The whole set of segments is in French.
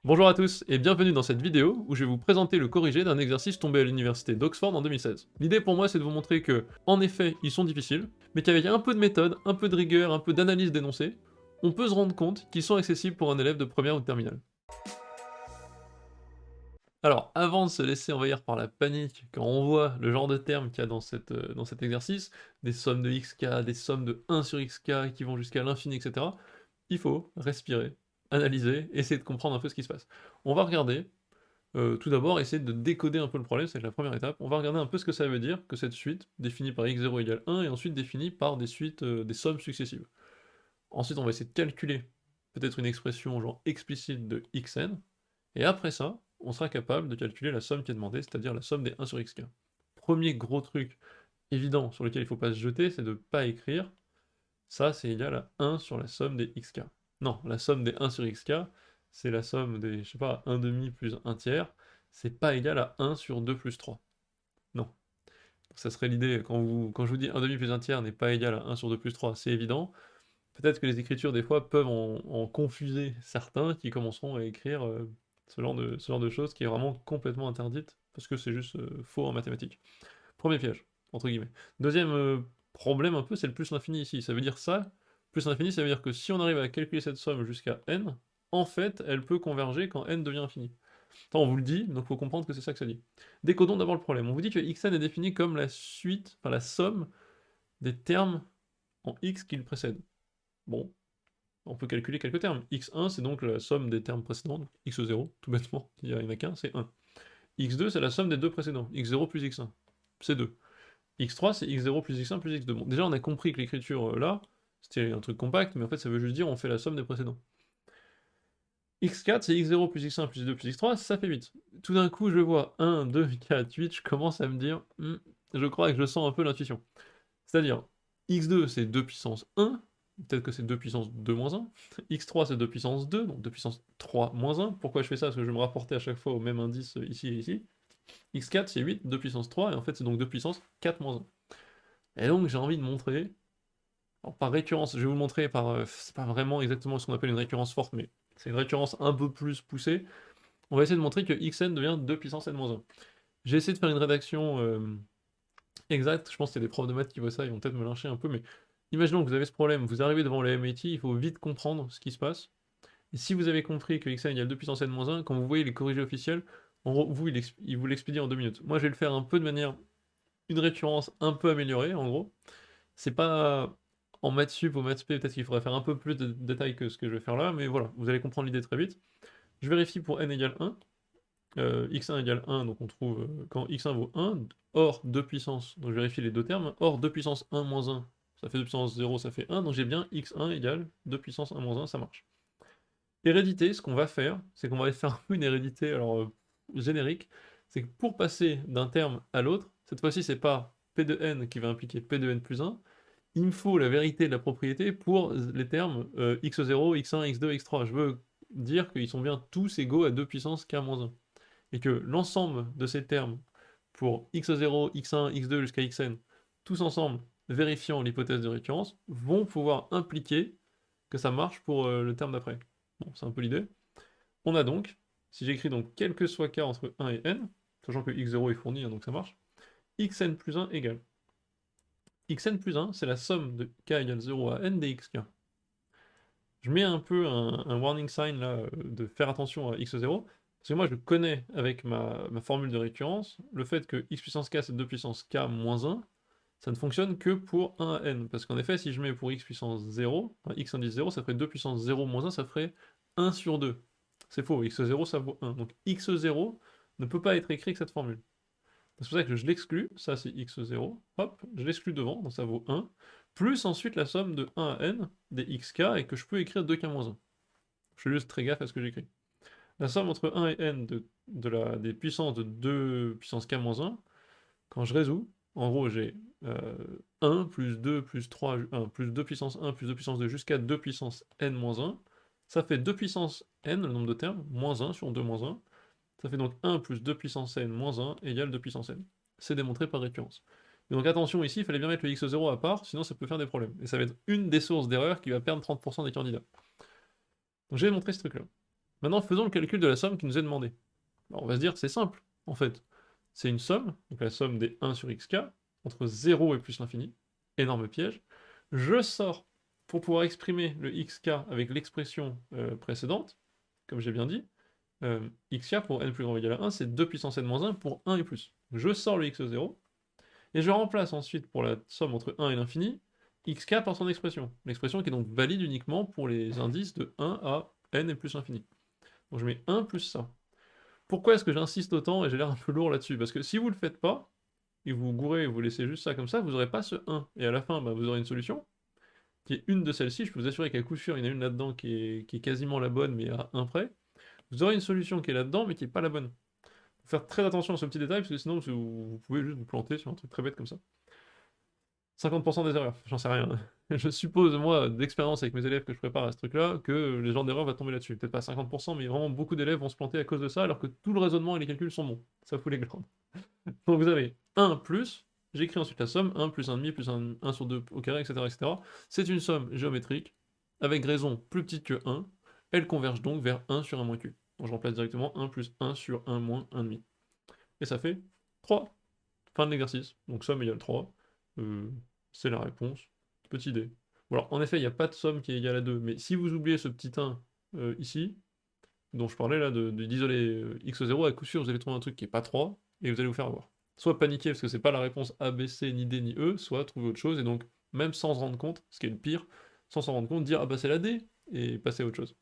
Bonjour à tous et bienvenue dans cette vidéo où je vais vous présenter le corrigé d'un exercice tombé à l'université d'Oxford en 2016. L'idée pour moi c'est de vous montrer que, en effet, ils sont difficiles, mais qu'avec un peu de méthode, un peu de rigueur, un peu d'analyse d'énoncés, on peut se rendre compte qu'ils sont accessibles pour un élève de première ou de terminale. Alors, avant de se laisser envahir par la panique quand on voit le genre de termes qu'il y a dans cet exercice, des sommes de xk, des sommes de 1 sur xk qui vont jusqu'à l'infini, etc., il faut respirer, analyser, essayer de comprendre un peu ce qui se passe. On va regarder. Tout d'abord, essayer de décoder un peu le problème, c'est la première étape. On va regarder un peu ce que ça veut dire que cette suite, définie par x0 égale 1, et ensuite définie par des suites, des sommes successives. Ensuite, on va essayer de calculer peut-être une expression genre explicite de xn, et après ça, on sera capable de calculer la somme qui est demandée, c'est-à-dire la somme des 1 sur xk. Premier gros truc évident sur lequel il ne faut pas se jeter, c'est de ne pas écrire ça c'est égal à 1 sur la somme des xk. Non, la somme des 1 sur xk, c'est la somme des, je sais pas, 1 demi plus 1 tiers, c'est pas égal à 1 sur 2 plus 3. Non. Ça serait l'idée, quand je vous dis 1 demi plus 1 tiers n'est pas égal à 1 sur 2 plus 3, c'est évident. Peut-être que les écritures, des fois, peuvent en confuser certains qui commenceront à écrire ce genre de choses qui est vraiment complètement interdite, parce que c'est juste faux en mathématiques. Premier piège, entre guillemets. Deuxième problème un peu, c'est le plus l'infini ici. Ça veut dire ça, plus l'infini, ça veut dire que si on arrive à calculer cette somme jusqu'à n, en fait, elle peut converger quand n devient infini. Attends, on vous le dit, donc il faut comprendre que c'est ça que ça dit. Décodons d'abord le problème. On vous dit que xn est défini comme la suite, enfin la somme des termes en x qui le précèdent. Bon, on peut calculer quelques termes. x1, c'est donc la somme des termes précédents, donc x0, tout bêtement, il n'y en a qu'un, c'est 1. x2, c'est la somme des deux précédents, x0 plus x1, c'est 2. x3 c'est x0 plus x1 plus x2. Bon, déjà on a compris que l'écriture là, c'était un truc compact, mais en fait ça veut juste dire on fait la somme des précédents. x4 c'est x0 plus x1 plus x2 plus x3, ça fait 8. Tout d'un coup je vois 1, 2, 4, 8, je commence à me dire, je crois que je sens un peu l'intuition. C'est-à-dire, x2 c'est 2 puissance 1, peut-être que c'est 2 puissance 2 moins 1, x3 c'est 2 puissance 2, donc 2 puissance 3 moins 1. Pourquoi je fais ça? Parce que je vais me rapporter à chaque fois au même indice ici et ici. x4 c'est 8, 2 puissance 3, et en fait c'est donc 2 puissance 4 moins 1. Et donc j'ai envie de montrer, alors par récurrence, je vais vous le montrer par, c'est pas vraiment exactement ce qu'on appelle une récurrence forte, mais c'est une récurrence un peu plus poussée. On va essayer de montrer que xn devient 2 puissance n-1. J'ai essayé de faire une rédaction exacte, je pense qu'il y a des profs de maths qui voient ça, ils vont peut-être me lyncher un peu, mais imaginons que vous avez ce problème, vous arrivez devant le MIT, il faut vite comprendre ce qui se passe. Et si vous avez compris que xn égale 2 puissance n-1, quand vous voyez les corrigés officiels, en gros, vous, il vous l'expédie en 2 minutes. Moi, je vais le faire un peu de manière, une récurrence un peu améliorée, en gros. C'est pas en maths sup ou maths p, peut-être qu'il faudrait faire un peu plus de détails que ce que je vais faire là, mais voilà, vous allez comprendre l'idée très vite. Je vérifie pour n égale 1, x1 égale 1, donc on trouve quand x1 vaut 1, or 2 puissance, donc je vérifie les deux termes, or 2 puissance 1 moins 1, ça fait 2 puissance 0, ça fait 1, donc j'ai bien x1 égale 2 puissance 1 moins 1, ça marche. Hérédité, ce qu'on va faire, c'est qu'on va faire un peu une hérédité alors, générique, c'est que pour passer d'un terme à l'autre, cette fois-ci c'est pas p de n qui va impliquer p de n plus 1, il me faut la vérité de la propriété pour les termes x0, x1, x2, x3. Je veux dire qu'ils sont bien tous égaux à 2 puissance k-1. Et que l'ensemble de ces termes pour x0, x1, x2 jusqu'à xn, tous ensemble, vérifiant l'hypothèse de récurrence, vont pouvoir impliquer que ça marche pour le terme d'après. Bon, c'est un peu l'idée. On a donc, si j'écris donc quel que soit k entre 1 et n, sachant que x0 est fourni, hein, donc ça marche, xn plus 1 égale xn plus 1, c'est la somme de k égale 0 à n des xk. Je mets un peu un warning sign là, de faire attention à x0, parce que moi je connais avec ma formule de récurrence le fait que x puissance k c'est 2 puissance k moins 1, ça ne fonctionne que pour 1 à n, parce qu'en effet si je mets pour x puissance 0, enfin, x indice 0, ça ferait 2 puissance 0 moins 1, ça ferait 1 sur 2. C'est faux, x0 ça vaut 1, donc x0 ne peut pas être écrit avec cette formule. C'est pour ça que je l'exclus, ça c'est x0, hop, je l'exclus devant, donc ça vaut 1, plus ensuite la somme de 1 à n des xk, et que je peux écrire 2k-1. Je fais juste très gaffe à ce que j'écris. La somme entre 1 et n des puissances de 2 puissance k-1, quand je résous, en gros j'ai 1 plus 2 plus 3, 1 plus 2 puissance 1 plus 2 puissance 2 jusqu'à 2 puissance n-1, ça fait 2 puissance n, le nombre de termes, moins 1 sur 2 moins 1, ça fait donc 1 plus 2 puissance n moins 1 égale 2 puissance n. C'est démontré par récurrence. Et donc attention ici, il fallait bien mettre le x0 à part, sinon ça peut faire des problèmes. Et ça va être une des sources d'erreur qui va perdre 30% des candidats. Donc j'ai démontré ce truc-là. Maintenant, faisons le calcul de la somme qui nous est demandée. Alors, on va se dire, c'est simple, en fait. C'est une somme, donc la somme des 1 sur xk, entre 0 et plus l'infini. Énorme piège. Je sors, pour pouvoir exprimer le xk avec l'expression précédente, comme j'ai bien dit, xk pour n plus grand ou égal à 1, c'est 2 puissance n moins 1 pour 1 et plus. Je sors le x0, et je remplace ensuite pour la somme entre 1 et l'infini, xk par son expression. L'expression qui est donc valide uniquement pour les indices de 1 à n et plus l'infini. Donc je mets 1 plus ça. Pourquoi est-ce que j'insiste autant et j'ai l'air un peu lourd là-dessus? Parce que si vous le faites pas, et vous gourrez et vous laissez juste ça comme ça, vous n'aurez pas ce 1. Et à la fin, bah, vous aurez une solution, qui est une de celles-ci. Je peux vous assurer qu'à coup sûr, il y en a une là-dedans qui est quasiment la bonne, mais à 1 près. Vous aurez une solution qui est là-dedans, mais qui n'est pas la bonne. Faut faire très attention à ce petit détail, parce que sinon vous pouvez juste vous planter sur un truc très bête comme ça. 50% des erreurs, j'en sais rien. Je suppose, moi, d'expérience avec mes élèves que je prépare à ce truc-là, que les genres d'erreurs vont tomber là-dessus. Peut-être pas 50%, mais vraiment beaucoup d'élèves vont se planter à cause de ça, alors que tout le raisonnement et les calculs sont bons. Ça fout les glandes. Donc vous avez 1 plus, j'écris ensuite la somme, 1 plus 1,5 plus 1 sur 2 au carré, etc. etc. C'est une somme géométrique, avec raison plus petite que 1, elle converge donc vers 1 sur 1 moins q. Donc je remplace directement 1 plus 1 sur 1 moins 1,5. Et ça fait 3. Fin de l'exercice. Donc somme égale 3. C'est la réponse. Petite idée. Bon, alors en effet, il n'y a pas de somme qui est égale à 2, mais si vous oubliez ce petit 1 ici, dont je parlais là, d'isoler x0, à coup sûr vous allez trouver un truc qui n'est pas 3, et vous allez vous faire avoir. Soit paniquer parce que c'est pas la réponse A, B, C, ni D, ni E, soit trouver autre chose, et donc, même sans se rendre compte, ce qui est le pire, sans s'en rendre compte, dire ah bah c'est la D, et passer à autre chose.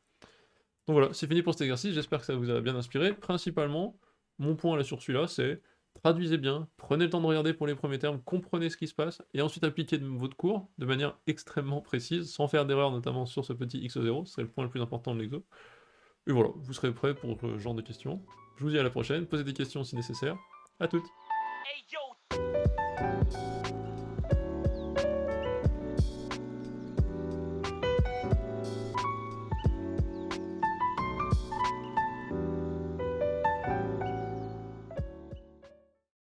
Donc voilà, c'est fini pour cet exercice, j'espère que ça vous a bien inspiré. Principalement, mon point là sur celui-là, c'est traduisez bien, prenez le temps de regarder pour les premiers termes, comprenez ce qui se passe, et ensuite appliquez votre cours de manière extrêmement précise, sans faire d'erreur, notamment sur ce petit x0, ce serait le point le plus important de l'exo. Et voilà, vous serez prêts pour ce genre de questions. Je vous dis à la prochaine, posez des questions si nécessaire. À toutes.